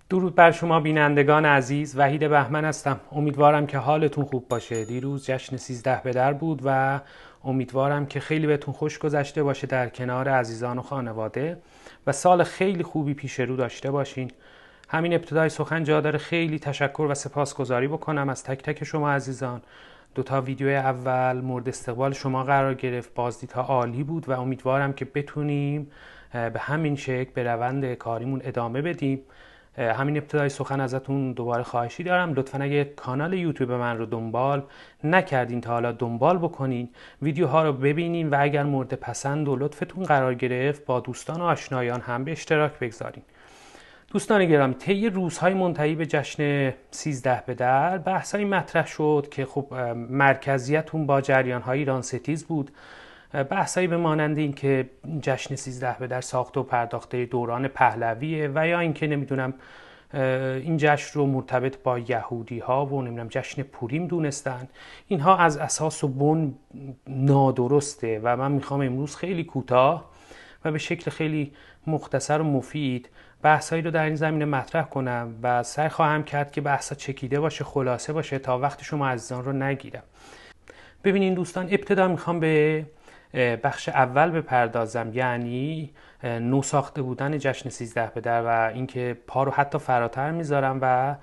درود بر شما بینندگان عزیز. وحید بهمن هستم. امیدوارم که حالتون خوب باشه. دیروز جشن 13 به در بود و امیدوارم که خیلی بهتون خوش گذشته باشه در کنار عزیزان و خانواده و سال خیلی خوبی پیش رو داشته باشین. همین ابتدای سخن جا داره خیلی تشکر و سپاسگزاری بکنم از تک تک شما عزیزان. دوتا ویدیو اول مورد استقبال شما قرار گرفت، بازدیدها عالی بود و امیدوارم که بتونیم به همین شکل به روند کاریمون ادامه بدیم. همین ابتدای سخن ازتون دوباره خواهشی دارم، لطفا اگه کانال یوتیوب من رو دنبال نکردین تا حالا دنبال بکنین، ویدیوها رو ببینین و اگر مورد پسند و لطفتون قرار گرفت با دوستان و آشنایان هم به اشتراک بگذارین. دوستان گرامی، طی روزهای منتهی به جشن 13 به در بحثایی مطرح شد که خب مرکزیتون با جریان‌های ایران ستیز بود. بحثایی به مانند این که جشن 13 به در ساخته و پرداخته دوران پهلویه و یا اینکه نمیدونم این جشن رو مرتبط با یهودی ها و نمیدونم جشن پوریم دونستن. اینها از اساس و بن نادرسته و من میخوام امروز خیلی کوتاه و به شکل خیلی مختصر و مفید بحثایی رو در این زمینه مطرح کنم و سعی خواهم کرد که بحثا چکیده باشه، خلاصه باشه تا وقت شما عزیزان رو نگیرم. ببینین دوستان، ابتدا میخوام به بخش اول بپردازم، یعنی نو ساخته بودن جشن 13 به در و اینکه پا رو حتی فراتر میذارم و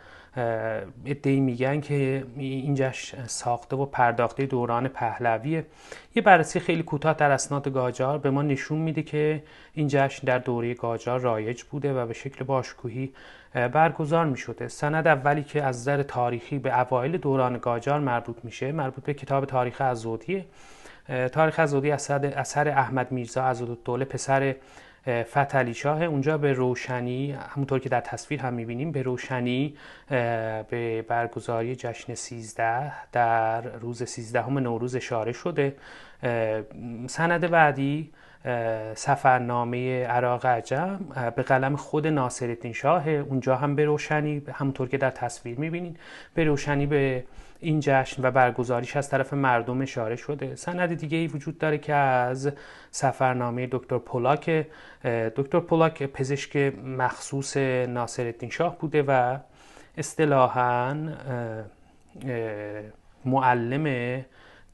ادعی میگن که این جشن ساخته و پرداخته دوران پهلویه. یه بررسی خیلی کوتاه در اسناد قاجار به ما نشون میده که این جشن در دوره قاجار رایج بوده و به شکل باشکوهی برگزار میشده. سند اولی که از نظر تاریخی به اوایل دوران قاجار مربوط میشه مربوط به کتاب تاریخ عضدیه. تاریخ عضدی اثر احمد میرزا عضدالدوله پسر فتحعلی شاه. اونجا به روشنی، همونطور که در تصویر هم میبینیم، به روشنی به برگزاری جشن 13 در روز 13 نوروز اشاره شده. سند بعدی سفرنامه عراق عجم به قلم خود ناصرالدین شاه. اونجا هم به روشنی، همونطور که در تصویر میبینید، به روشنی به این جشن و برگزاریش از طرف مردم اشاره شده. سند دیگه ای وجود داره که از سفرنامه دکتر پولاک. دکتر پولاک پزشک مخصوص ناصرالدین شاه بوده و اصطلاحاً معلم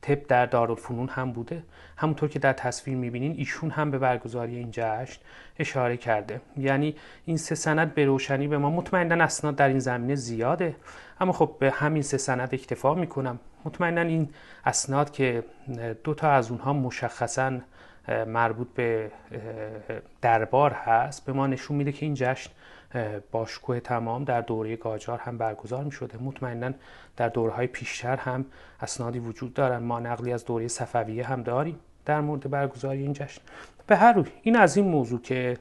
طب در دارالفنون هم بوده. همونطور که در تصویر میبینین ایشون هم به برگزاری این جشن اشاره کرده. یعنی این سه سند به روشنی به ما، مطمئنا اسناد در این زمینه زیاده اما خب به همین سه سند اکتفا میکنم. مطمئنا این اسناد که دو تا از اونها مشخصا مربوط به دربار هست به ما نشون میده که این جشن باشکوه تمام در دوره قاجار هم برگزار می شده. مطمئنا در دوره‌های پیشتر هم اسنادی وجود دارن. ما نقلی از دوره صفویه هم داریم در مورد برگزاری این جشن. به هر روی این از این موضوع که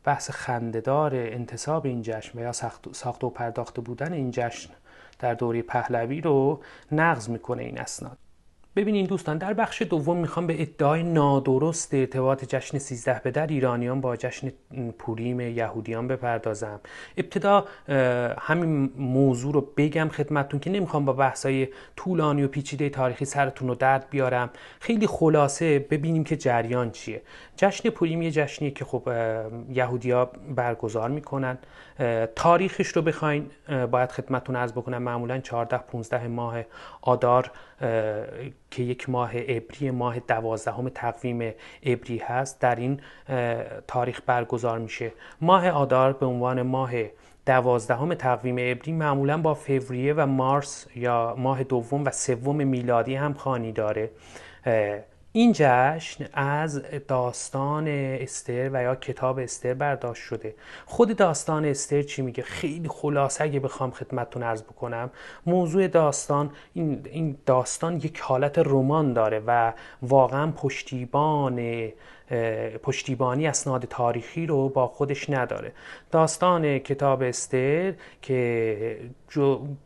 بحث خنده‌دار انتصاب این جشن و یا ساخته و پرداخته بودن این جشن در دوره پهلوی رو نقض میکنه این اسناد. ببینین دوستان، در بخش دوم میخوام به ادعای نادرست ارتباط جشن 13 به در ایرانیان با جشن پوریم یهودیان بپردازم. ابتدا همین موضوع رو بگم خدمتتون که نمیخوام با بحثای طولانی و پیچیده تاریخی سرتون رو درد بیارم. خیلی خلاصه ببینیم که جریان چیه. جشن پوریم یه جشنیه که خب یهودی‌ها برگزار میکنن. تاریخش رو بخواین باید خدمتتون عرض بکنم معمولا 14-15 ماه آذار که یک ماه عبری، ماه 12 تقویم عبری هست، در این تاریخ برگزار میشه. ماه آذار به عنوان ماه 12 تقویم عبری معمولا با فوریه و مارس یا ماه دوم و سوم میلادی هم خوانی داره. این جشن از داستان استر و یا کتاب استر برداشت شده. خود داستان استر چی میگه؟ خیلی خلاصه اگه بخوام خدمتتون عرض بکنم، موضوع داستان این داستان یک حالت رمان داره و واقعا پشتیبانی اسناد تاریخی رو با خودش نداره. داستان کتاب استر که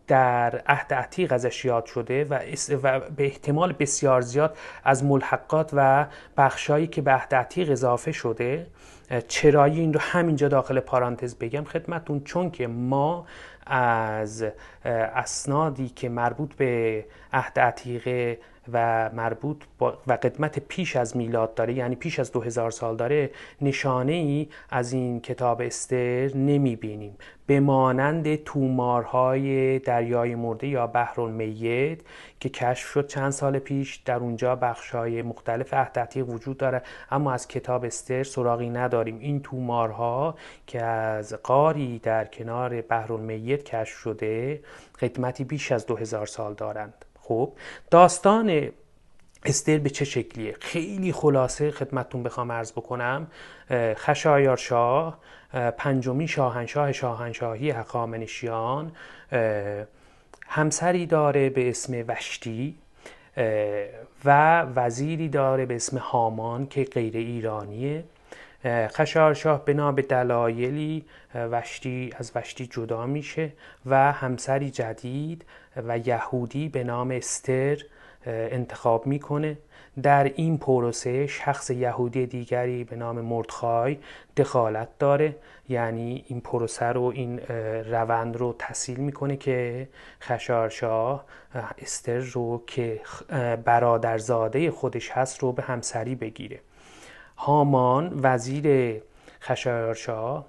در عهد عتیق ازش یاد شده و به احتمال بسیار زیاد از ملحقات و بخشایی که به عهد عتیق اضافه شده. چرایی این رو همینجا داخل پارانتز بگم خدمتون، چون که ما از اسنادی که مربوط به عهد عتیق و مربوط و قدمت پیش از میلاد داره، یعنی پیش از 2000 سال داره، نشانه ای از این کتاب استر نمی بینیم، به مانند تومارهای دریای مرده یا بحرالمیت که کشف شد چند سال پیش. در اونجا بخشای مختلف عهد عتیق وجود داره، اما از کتاب استر سراغی نداریم. این تومارها که از غاری در کنار بحرالمیت کشف شده قدمتی بیش از 2000 سال دارند. خب داستان استر به چه شکلیه؟ خیلی خلاصه خدمتتون بخوام عرض بکنم. خشایارشاه، پنجمین شاهنشاهی هخامنشیان، همسری داره به اسم وشتی و وزیری داره به اسم هامان که غیر ایرانیه. خشایارشاه بنا به دلایلی از وشتی جدا میشه و همسری جدید و یهودی به نام استر انتخاب میکنه. در این پروسه شخص یهودی دیگری به نام مردخای دخالت داره، یعنی این پروسه رو، این روند رو تسهیل میکنه که خشایارشاه استر رو که برادرزاده خودش هست رو به همسری بگیره. هامان وزیر خشایارشاه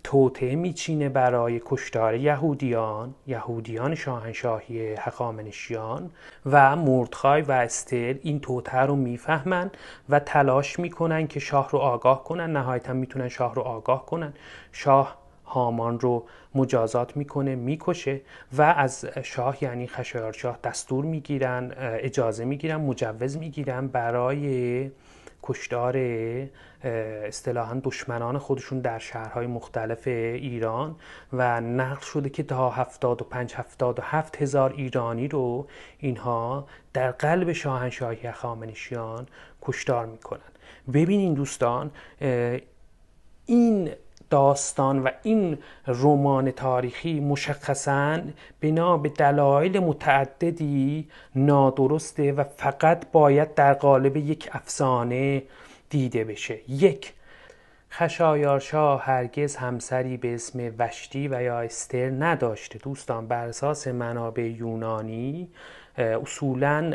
توطئه میچینه برای کشتار یهودیان شاهنشاهی هخامنشیان و مردخای و استر این توطئه رو میفهمن و تلاش میکنن که شاه رو آگاه کنن. نهایتا میتونن شاه رو آگاه کنن. شاه هامان رو مجازات میکنه، میکشه و از شاه یعنی خشایارشاه دستور میگیرن، اجازه میگیرن، مجوز میگیرن برای کشتار اصطلاحاً دشمنان خودشون در شهرهای مختلف ایران و نقل شده که تا 75-77 هزار ایرانی رو اینها در قلب شاهنشاهی هخامنشیان کشتار میکنن. ببینین دوستان، این داستان و این رمان تاریخی مشخصاً بنا به دلایل متعددی نادرسته و فقط باید در قالب یک افسانه دیده بشه. یک، خشایارشاه هرگز همسری به اسم وشتی و یا استر نداشته. دوستان بر اساس منابع یونانی اصولاً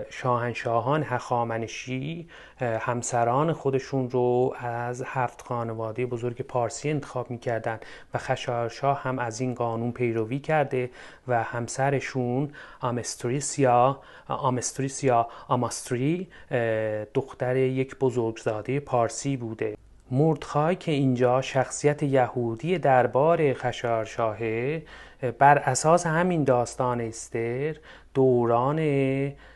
شاهنشاهان هخامنشی همسران خودشون رو از 7 خانواده بزرگ پارسی انتخاب می‌کردن و خشایارشاه هم از این قانون پیروی کرده و همسرشون آماستری دختر یک بزرگزاده پارسی بوده. مردخای که اینجا شخصیت یهودی دربار خشایارشاهه، بر اساس همین داستان استر دوران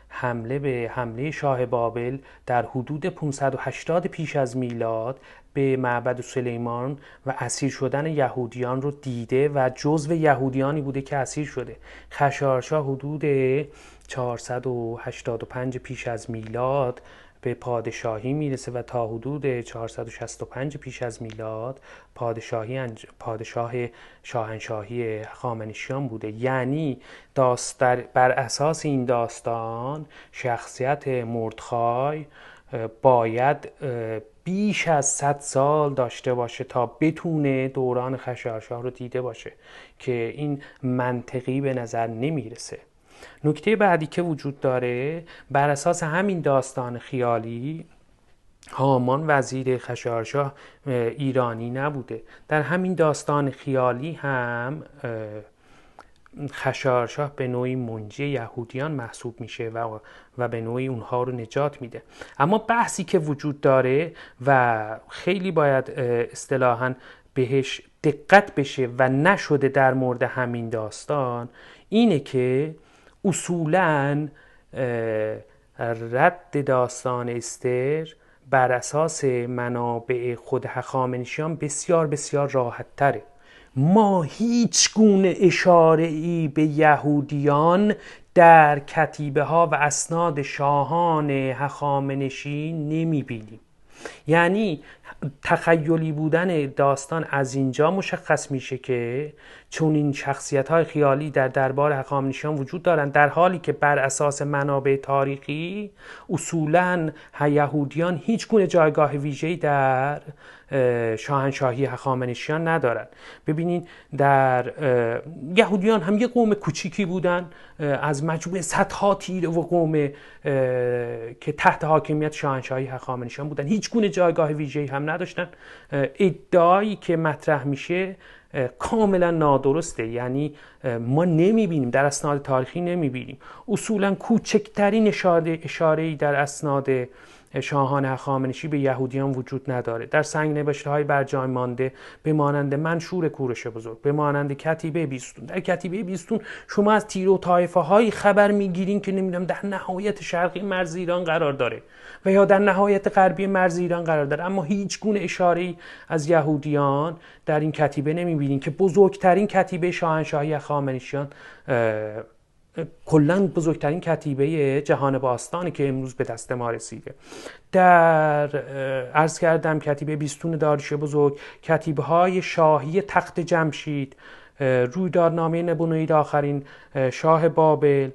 حمله شاه بابل در حدود 580 پیش از میلاد به معبد سلیمان و اسیر شدن یهودیان رو دیده و جزو یهودیانی بوده که اسیر شده. خشایارشاه حدود 485 پیش از میلاد به پادشاهی میرسه و تا حدود 465 پیش از میلاد پادشاه شاهنشاهی هخامنشیان بوده. یعنی بر اساس این داستان شخصیت مردخای باید بیش از 100 سال داشته باشه تا بتونه دوران خشایارشاه رو دیده باشه که این منطقی به نظر نمیرسه. نکته بعدی که وجود داره، بر اساس همین داستان خیالی هامان وزیر خشایارشاه ایرانی نبوده. در همین داستان خیالی هم خشایارشاه به نوعی منجی یهودیان محسوب میشه و به نوعی اونها رو نجات میده. اما بحثی که وجود داره و خیلی باید اصطلاحاً بهش دقت بشه و نشده در مورد همین داستان اینه که اصولاً رد داستان استر بر اساس منابع خود هخامنشیان بسیار بسیار راحت تره. ما هیچ گونه اشاره ای به یهودیان در کتیبه ها و اسناد شاهان هخامنشی نمی بینیم. یعنی تخیلی بودن داستان از اینجا مشخص میشه که چون این شخصیت های خیالی در دربار هخامنشیان وجود دارند، در حالی که بر اساس منابع تاریخی اصولاً یهودیان هیچ گونه جایگاه ویژه‌ای در شاهنشاهی هخامنشیان ندارن. ببینین در یهودیان هم یه قوم کوچیکی بودن از مجموعه صدها تیره و قوم که تحت حاکمیت شاهنشاهی هخامنشیان بودن، هیچ گونه جایگاه ویژه‌ای هم نداشتن. ادعایی که مطرح میشه کاملا نادرسته، یعنی ما نمیبینیم، در اسناد تاریخی نمیبینیم. اصولا کوچکترین اشاره‌ای در اسناد شاهان هخامنشی به یهودیان وجود نداره. در سنگ نوشته‌های بر جای مانده به مانند منشور کوروش بزرگ، به مانند کتیبه بیستون، در کتیبه بیستون شما از تیر و طایفه‌های خبر میگیرین که نمیدونم در نهایت شرقی مرز ایران قرار داره و یا در نهایت غربی مرز ایران قرار داره، اما هیچ گونه اشاره‌ای از یهودیان در این کتیبه نمیبینین که بزرگترین کتیبه شاهنشاهی هخامنشیان، کلاً بزرگترین کتیبه جهان باستانی که امروز به دست ما رسیده. در عرض کردم کتیبه بیستون داریوش بزرگ، کتیبه های شاهی تخت جمشید، رویدادنامه نبونید آخرین شاه بابل،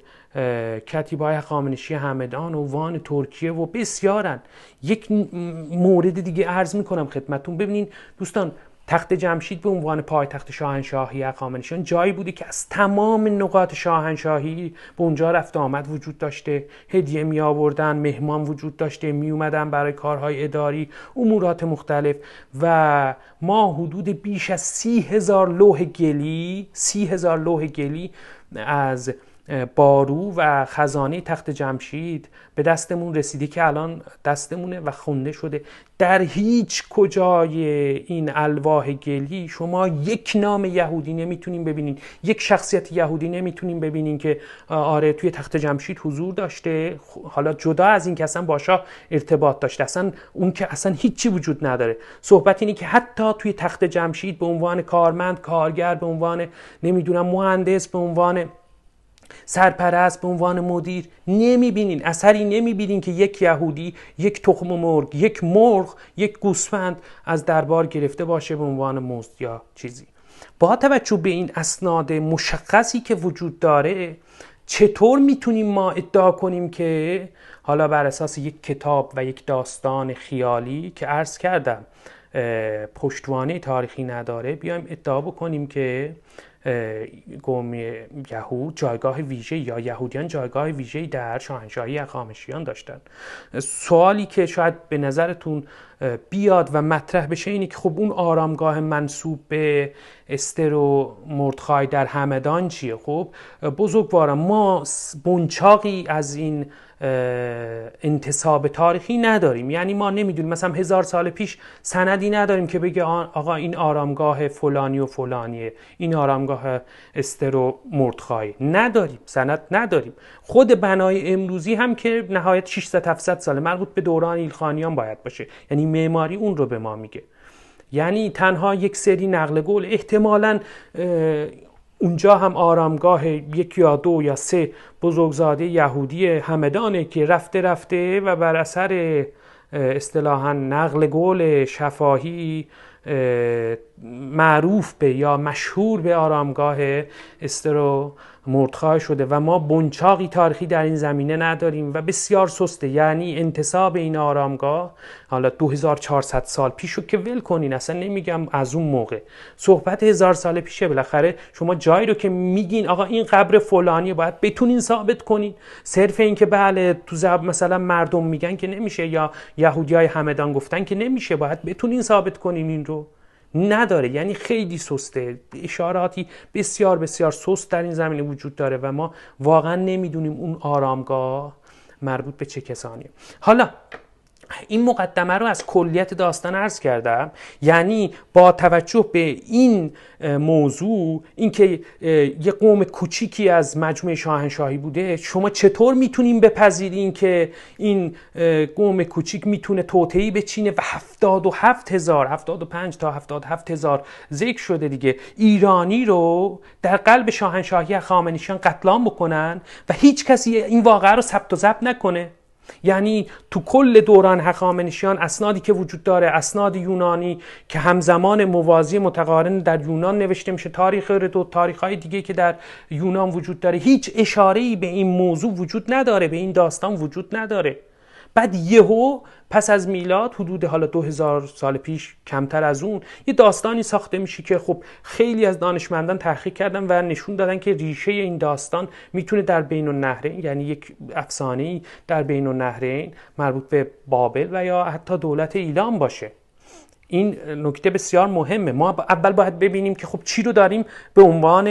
کتیبه های هخامنشی همدان و وان ترکیه و بسیارن. یک مورد دیگه عرض میکنم خدمتون. ببینین دوستان، تخت جمشید به عنوان پایتخت شاهنشاهی هخامنشیان جایی بوده که از تمام نقاط شاهنشاهی به اونجا رفت آمد وجود داشته، هدیه می آوردن، مهمان وجود داشته، می اومدن برای کارهای اداری، امورات مختلف. و ما حدود بیش از 30,000 لوح گلی از بارو و خزانه تخت جمشید به دستمون رسیده که الان دستمونه و خونده شده. در هیچ کجای این الواح گلی شما یک نام یهودی نمیتونین ببینین، یک شخصیت یهودی نمیتونین ببینین که آره توی تخت جمشید حضور داشته. حالا جدا از این که اصلا با شاه ارتباط داشته، اصلا اون که اصلا هیچی وجود نداره. صحبت اینه که حتی توی تخت جمشید به عنوان کارمند، کارگر، به عنوان نمیدونم مهندس، به عنوان سرپرست، به عنوان مدیر نمیبینین، اثری نمیبینین که یک یهودی یک تخم مرغ، یک گوسفند از دربار گرفته باشه به عنوان مزد یا چیزی. با توجه به این اسناد مشخصی که وجود داره، چطور میتونیم ما ادعا کنیم که حالا بر اساس یک کتاب و یک داستان خیالی که عرض کردم پشتوانه تاریخی نداره، بیایم ادعا بکنیم که قوم یهود جایگاه ویژه یا یهودیان جایگاه ویژه‌ای در شاهنشاهی هخامنشیان داشتن؟ سوالی که شاید به نظرتون بیاد و مطرح بشه اینه که خب اون آرامگاه منسوب به استر و مردخای در همدان چیه؟ خب بزرگوارم، ما بنچاقی از این انتساب تاریخی نداریم، یعنی ما نمیدونیم مثلا 1000 سال پیش سندی نداریم که بگه آقا این آرامگاه فلانی و فلانیه، این آرامگاه استر و مردخای، نداریم، سند نداریم. خود بنای امروزی هم که نهایت 600-700 ساله، مربوط به دوران ایلخانیان باید باشه، یعنی معماری اون رو به ما میگه. یعنی تنها یک سری نقل قول، احتمالاً اونجا هم آرامگاه 1 یا 2 یا 3 بزرگزاده یهودی همدانه که رفته و بر اثر اصطلاحاً نقل قول شفاهی معروف به یا مشهور به آرامگاه استر و مردخای شده و ما بنچاقی تاریخی در این زمینه نداریم و بسیار سسته. یعنی انتساب این آرامگاه حالا 2400 سال پیشو که ول کنین، اصلا نمیگم از اون موقع، صحبت 1000 سال پیشه. بالاخره شما جایی رو که میگین آقا این قبر فلانی باید بتونین ثابت کنین. صرف این که بله تو مثلا مردم میگن که نمیشه یا یهودیای همدان گفتن که نمیشه، باید بتونین ثابت کنین. این رو نداره، یعنی خیلی سسته. اشاراتی بسیار بسیار سست در این زمینه وجود داره و ما واقعا نمیدونیم اون آرامگاه مربوط به چه کسانیه. حالا این مقدمه رو از کلیت داستان عرض کردم، یعنی با توجه به این موضوع، اینکه یه قوم کوچیکی از مجموعه شاهنشاهی بوده، شما چطور میتونین بپذیرین که این قوم کوچیک میتونه توطئه‌ای بچینه و 75 تا 77,000 ذکر شده دیگه ایرانی رو در قلب شاهنشاهی هخامنشیان قتل عام بکنن و هیچ کسی این واقعه رو ثبت و ضبط نکنه؟ یعنی تو کل دوران هخامنشیان اسنادی که وجود داره، اسناد یونانی که همزمان موازی متقارن در یونان نوشته میشه، تاریخ هرودوت، تاریخ‌های دیگه که در یونان وجود داره، هیچ اشاره‌ای به این موضوع وجود نداره، به این داستان وجود نداره. بعد یهو پس از میلاد حدود حالا 2000 سال پیش، کمتر از اون، یه داستانی ساخته میشه که خب خیلی از دانشمندان تحقیق کردن و نشون دادن که ریشه این داستان میتونه در بین النهرین، یعنی یک افسانه‌ای در بین النهرین مربوط به بابل و یا حتی دولت ایلام باشه. این نکته بسیار مهمه. ما اول باید ببینیم که خب چی رو داریم به عنوان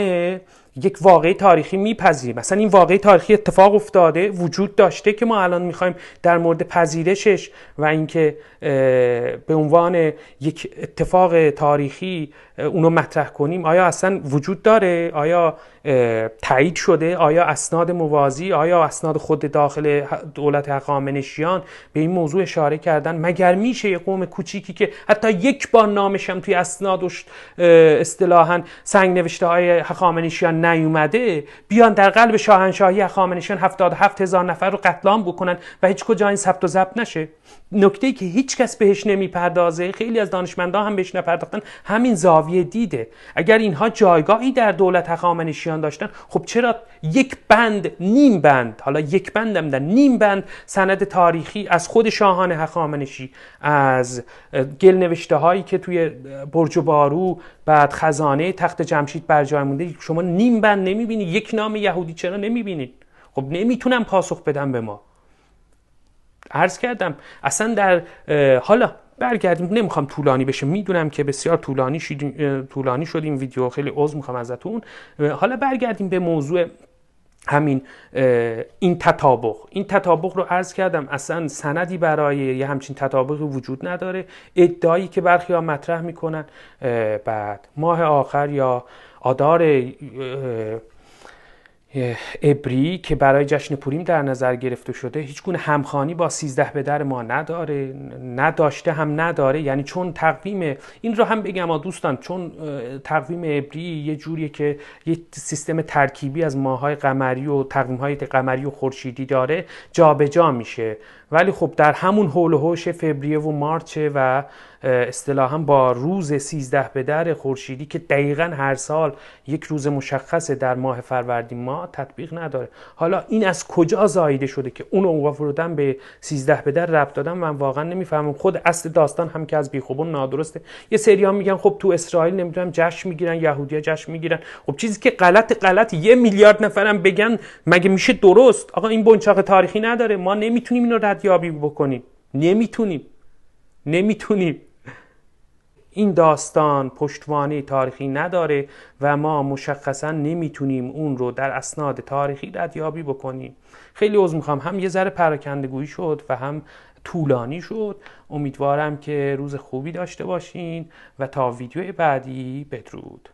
یک واقعه تاریخی میپذیریم. مثلا این واقعه تاریخی اتفاق افتاده، وجود داشته که ما الان میخوایم در مورد پذیرشش و اینکه به عنوان یک اتفاق تاریخی اونو مطرح کنیم. آیا اصلا وجود داره؟ آیا تایید شده؟ آیا اسناد موازی، آیا اسناد خود داخل دولت هخامنشیان به این موضوع اشاره کردن؟ مگر میشه یه قوم کوچیکی که حتی یک بار نامش هم توی اسنادش اصطلاحاً سنگ نوشته های هخامنشیان نیومده، بیان در قلب شاهنشاهی هخامنشیان 77,000 نفر رو قتل عام بکنن و هیچ کجا این ثبت و ضبط نشه؟ نکته‌ای که هیچ کس بهش نمیپردازه، خیلی از دانشمندان هم بهش نپرداختن، همین زاویه دیده. اگر اینها جایگاهی در دولت هخامنشیان داشتن، خب چرا یک بند، نیم بند، حالا یک بندم در نیم بند سند تاریخی از خود شاهان هخامنشی، از گل نوشته هایی که توی برج بارو، بعد خزانه تخت جمشید بر جای مونده، شما نیم بند نمیبینید؟ یک نام یهودی چرا نمیبینید؟ خب نمیتونم پاسخ بدم به ما. عرض کردم اصلا در حالا برگردیم، نمیخوام طولانی بشه، میدونم که بسیار طولانی شد این ویدیو، خیلی عذر میخوام ازتون. حالا برگردیم به موضوع همین این تطابق رو عرض کردم، اصلا سندی برای یه همچین تطابقی وجود نداره. ادعایی که برخی ها مطرح میکنن بعد ماه آخر یا آذار عبری که برای جشن پوریم در نظر گرفته شده، هیچ گونه همخوانی با 13 به در ما نداره، نداشته هم نداره. یعنی چون تقویم، این رو هم بگم دوستان، چون تقویم عبری یه جوریه که یه سیستم ترکیبی از ماه‌های قمری و تقویم‌های قمری و خورشیدی داره، جابجا میشه. ولی خب در همون حول و حوش فوریه و مارچ و اصطلاحاً با روز 13 به در خورشیدی که دقیقاً هر سال یک روز مشخصه در ماه فروردین ماه، تطبیق نداره. حالا این از کجا زاییده شده که اون رو آوردن به 13 به در ربط دادن؟ من واقعا نمیفهمم. خود اصل داستان هم که از بیخوبون نادرسته. یه سری‌ها میگن خب تو اسرائیل نمیدونم جشن میگیرن، یهودی‌ها جشن میگیرن. خب چیزی که غلط 1 میلیارد نفرم بگن مگه میشه درست؟ آقا این بنچاق تاریخی نداره، ما نمیتونیم اینو ردیابی بکنیم. نمیتونیم. این داستان پشتوانه تاریخی نداره و ما مشخصا نمیتونیم اون رو در اسناد تاریخی ردیابی بکنیم. خیلی عذر میخوام، هم یه ذره پراکندگویی شد و هم طولانی شد. امیدوارم که روز خوبی داشته باشین و تا ویدیو بعدی بدرود.